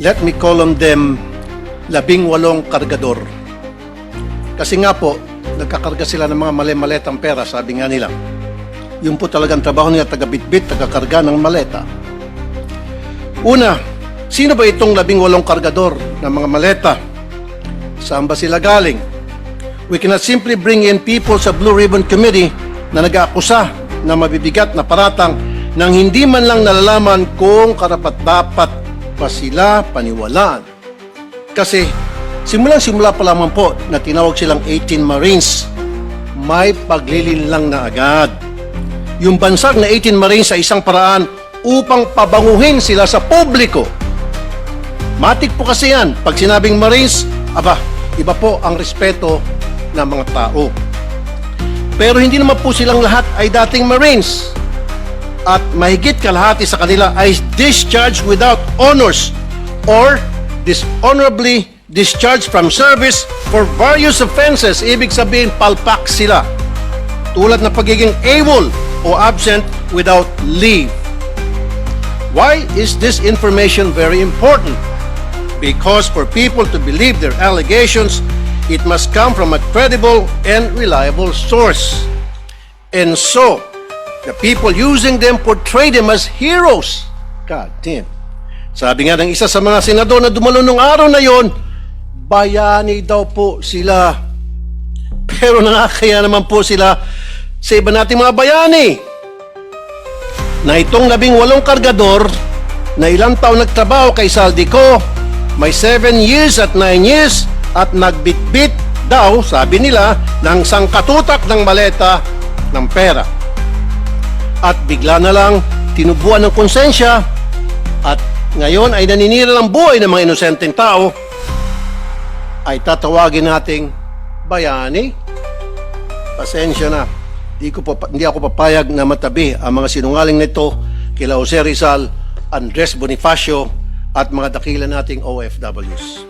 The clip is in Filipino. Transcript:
let me call on them 18 kargador. Kasi nga po, nagkakarga sila ng mga mali-maletang pera, sabi nga nila. Yung po talagang trabaho nila, taga-bitbit, taga-karga ng maleta. Una, sino ba itong 18 kargador ng mga maleta? Saan ba sila galing? We cannot simply bring in people sa Blue Ribbon Committee na nag-aakusa na mabibigat na paratang nang hindi man lang nalalaman kung karapat-dapat pa sila paniwalaan. Kasi simulang-simula pa lamang po na tinawag silang 18 Marines, may paglilinlang na agad. Yung bansag na 18 Marines sa isang paraan upang pabanguhin sila sa publiko. Matik po kasi yan. Pag sinabing Marines, iba po ang respeto ng mga tao. Pero hindi naman po silang lahat ay dating Marines. At mahigit kalahati sa kanila ay discharged without honors or dishonorably discharged from service for various offenses. Ibig sabihin, palpak sila. Tulad ng pagiging AWOL o absent without leave. Why is this information very important? Because for people to believe their allegations, it must come from a credible and reliable source. And so, the people using them portray them as heroes. God damn. Sabi nga ng isa sa mga senador na dumalo nung araw na yon, bayani daw po sila. Pero nakakaya naman po sila sa iba nating mga bayani. Na itong 18 kargador na ilang taon nagtrabaho kay Saldico, may 7 years at 9 years at nagbitbit daw, sabi nila, ng sangkatutak ng maleta ng pera. At bigla na lang tinubuan ng konsensya at ngayon ay naninira ng buhay ng mga inosenteng tao, ay tatawagin nating bayani. Pasensya na. Hindi ako papayag na matabi ang mga sinungaling nito kila Jose Rizal, Andres Bonifacio at mga dakila nating OFWs.